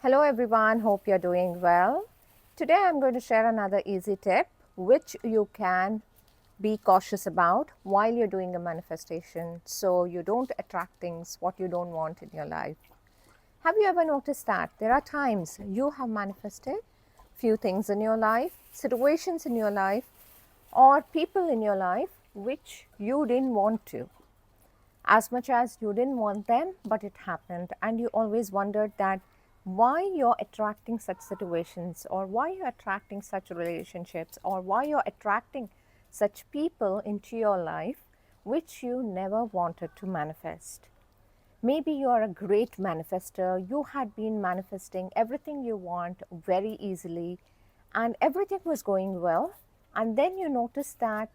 Hello everyone, hope you're doing well. Today I'm going to share another easy tip which you can be cautious about while you're doing a manifestation so you don't attract things what you don't want in your life. Have you ever noticed that there are times you have manifested few things in your life, situations in your life, or people in your life which you didn't want to? As much as you didn't want them, but it happened, and you always wondered that why you're attracting such situations, or why you're attracting such relationships, or why you're attracting such people into your life which you never wanted to manifest. Maybe you are a great manifester, you had been manifesting everything you want very easily, and everything was going well, and then you noticed that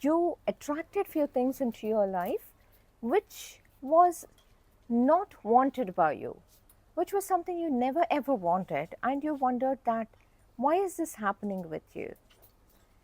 you attracted few things into your life which was not wanted by you, which was something you never ever wanted, and you wondered that why is this happening with you?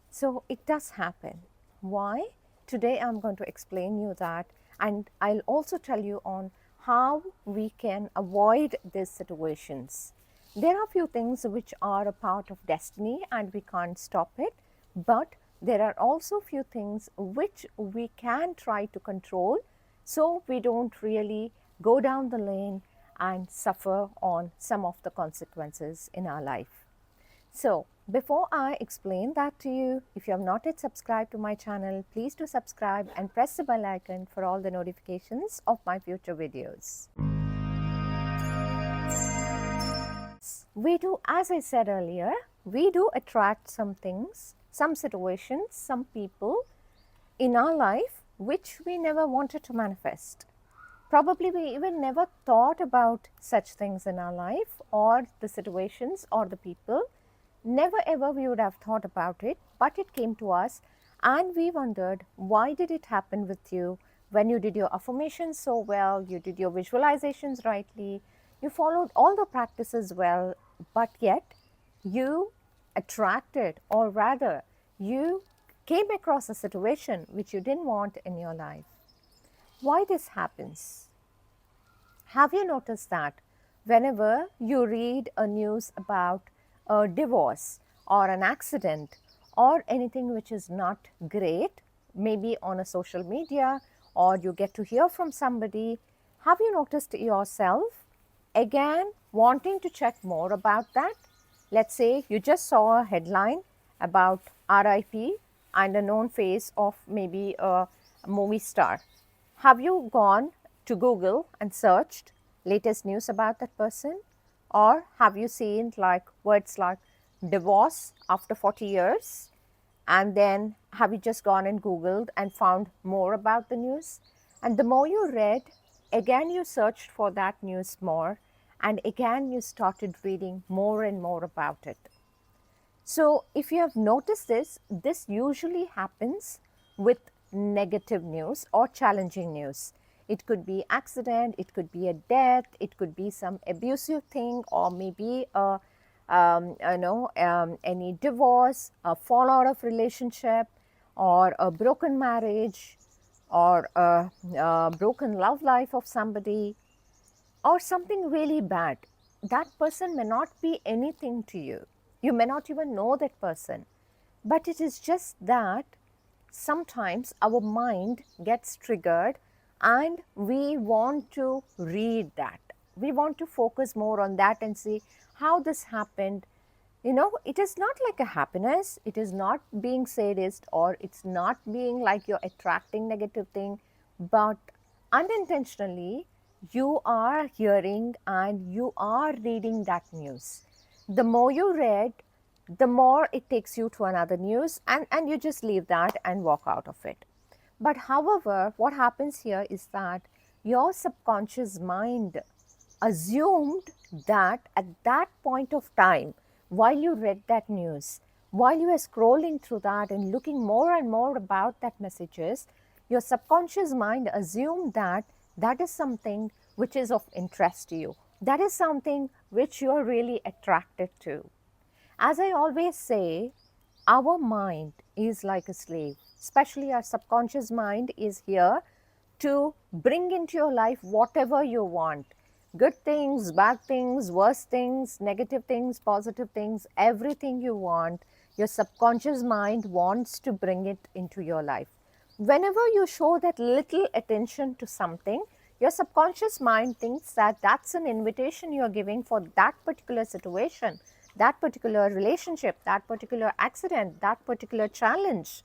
So it does happen. Why? Today I'm going to explain you that, and I'll also tell you on how we can avoid these situations. There are few things which are a part of destiny and we can't stop it, but there are also few things which we can try to control so we don't really go down the lane and suffer on some of the consequences in our life. So, before I explain that to you, if you have not yet subscribed to my channel, please do subscribe and press the bell icon for all the notifications of my future videos. We do, as I said earlier, we do attract some things, some situations, some people in our life which we never wanted to manifest. Probably we even never thought about such things in our life, or the situations or the people. Never ever we would have thought about it, but it came to us and we wondered why did it happen with you when you did your affirmations so well, you did your visualizations rightly, you followed all the practices well, but yet you attracted, or rather you came across a situation which you didn't want in your life. Why this happens? Have you noticed that whenever you read a news about a divorce or an accident or anything which is not great, maybe on a social media, or you get to hear from somebody, have you noticed yourself again wanting to check more about that? Let's say you just saw a headline about RIP and a known face of maybe a movie star. Have you gone to Google and searched latest news about that person? Or have you seen like words like divorce after 40 years? And then have you just gone and Googled and found more about the news? And the more you read, again you searched for that news more, and again you started reading more and more about it. So if you have noticed this, this usually happens with negative news or challenging news. It could be accident, it could be a death, it could be some abusive thing, or maybe any divorce, a fallout of relationship, or a broken marriage, or a broken love life of somebody, or something really bad. That person may not be anything to you. You may not even know that person. But it is just that sometimes our mind gets triggered and we want to read that. We want to focus more on that and see how this happened. You know, it is not like a happiness, it is not being sadist, or it's not being like you're attracting negative thing, but unintentionally you are hearing and you are reading that news. The more you read, the more it takes you to another news, and you just leave that and walk out of it. But however, what happens here is that your subconscious mind assumed that at that point of time, while you read that news, while you were scrolling through that and looking more and more about that messages, your subconscious mind assumed that that is something which is of interest to you. That is something which you are really attracted to. As I always say, our mind is like a slave, especially our subconscious mind is here to bring into your life whatever you want. Good things, bad things, worse things, negative things, positive things, everything you want, your subconscious mind wants to bring it into your life. Whenever you show that little attention to something, your subconscious mind thinks that that's an invitation you're giving for that particular situation, that particular relationship, that particular accident, that particular challenge.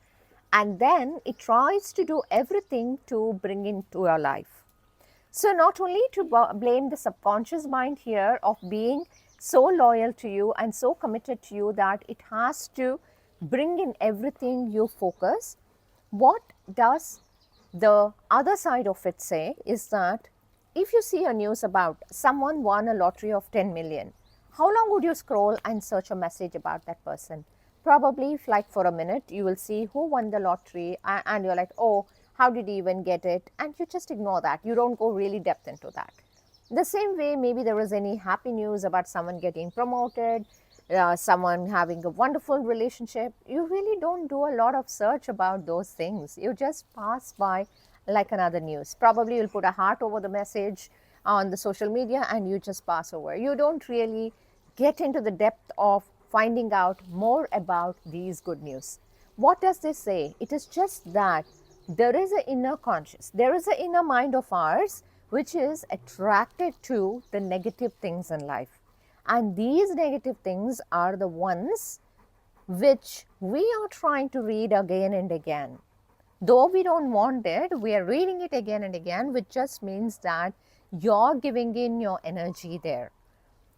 And then it tries to do everything to bring into your life. So, not only to blame the subconscious mind here of being so loyal to you and so committed to you that it has to bring in everything you focus, what does the other side of it say is that if you see a news about someone won a lottery of 10 million, how long would you scroll and search a message about that person? Probably like for a minute, you will see who won the lottery and you're like, oh, how did he even get it? And you just ignore that. You don't go really depth into that. The same way, maybe there was any happy news about someone getting promoted, someone having a wonderful relationship. You really don't do a lot of search about those things. You just pass by like another news. Probably you'll put a heart over the message on the social media and you just pass over. You don't really get into the depth of finding out more about these good news. What does this say? It is just that there is an inner conscious, there is an inner mind of ours which is attracted to the negative things in life. And these negative things are the ones which we are trying to read again and again. Though we don't want it, we are reading it again and again, which just means that you're giving in your energy there.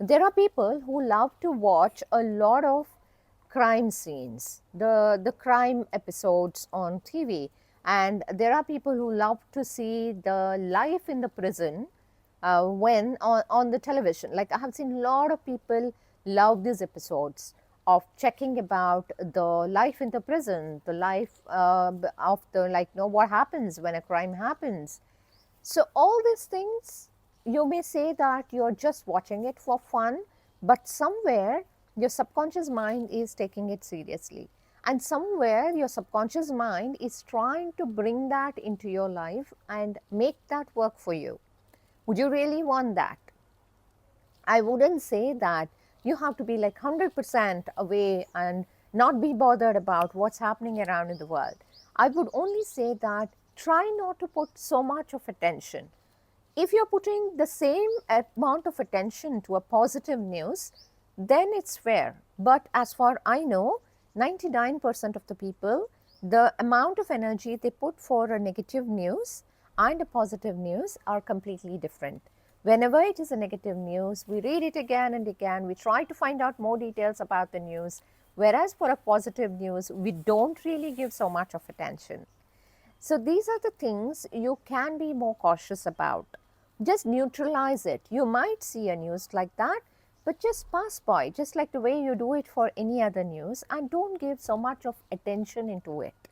There are people who love to watch a lot of crime scenes, the crime episodes on TV. And there are people who love to see the life in the prison when on the television. Like I have seen a lot of people love these episodes of checking about the life in the prison, the life of the, like, you know, what happens when a crime happens. So all these things, you may say that you're just watching it for fun, but somewhere your subconscious mind is taking it seriously. And somewhere your subconscious mind is trying to bring that into your life and make that work for you. Would you really want that? I wouldn't say that you have to be like 100% away and not be bothered about what's happening around in the world. I would only say that try not to put so much of attention. If you're putting the same amount of attention to a positive news, then it's fair. But as far I know, 99% of the people, the amount of energy they put for a negative news and a positive news are completely different. Whenever it is a negative news, we read it again and again, we try to find out more details about the news, whereas for a positive news, we don't really give so much of attention. So these are the things you can be more cautious about. Just neutralize it. You might see a news like that, but just pass by, just like the way you do it for any other news, and don't give so much of attention into it.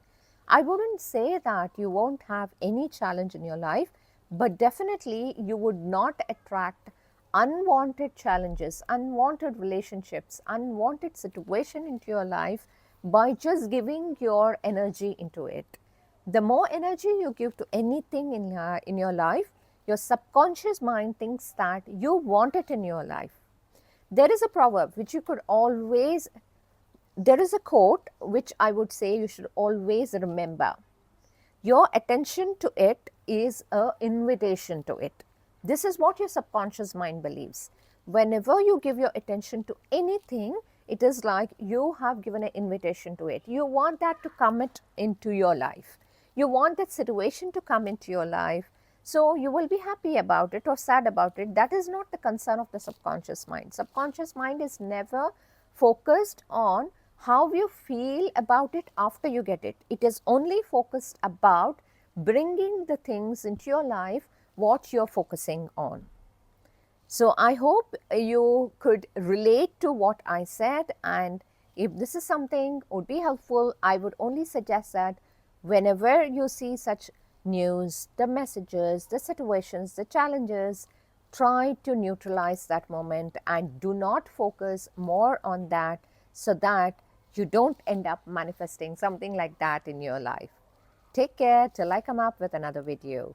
I wouldn't say that you won't have any challenge in your life, but definitely you would not attract unwanted challenges, unwanted relationships, unwanted situation into your life by just giving your energy into it. The more energy you give to anything in your life, your subconscious mind thinks that you want it in your life. There is a proverb which you could always, there is a quote which I would say you should always remember. Your attention to it is an invitation to it. This is what your subconscious mind believes. Whenever you give your attention to anything, it is like you have given an invitation to it. You want that to come into your life. You want that situation to come into your life. So you will be happy about it or sad about it. That is not the concern of the subconscious mind. Subconscious mind is never focused on how you feel about it after you get it. It is only focused about bringing the things into your life what you're focusing on. So I hope you could relate to what I said, and if this is something would be helpful, I would only suggest that whenever you see such news, the messages, the situations, the challenges, try to neutralize that moment and do not focus more on that so that you don't end up manifesting something like that in your life. Take care till I come up with another video.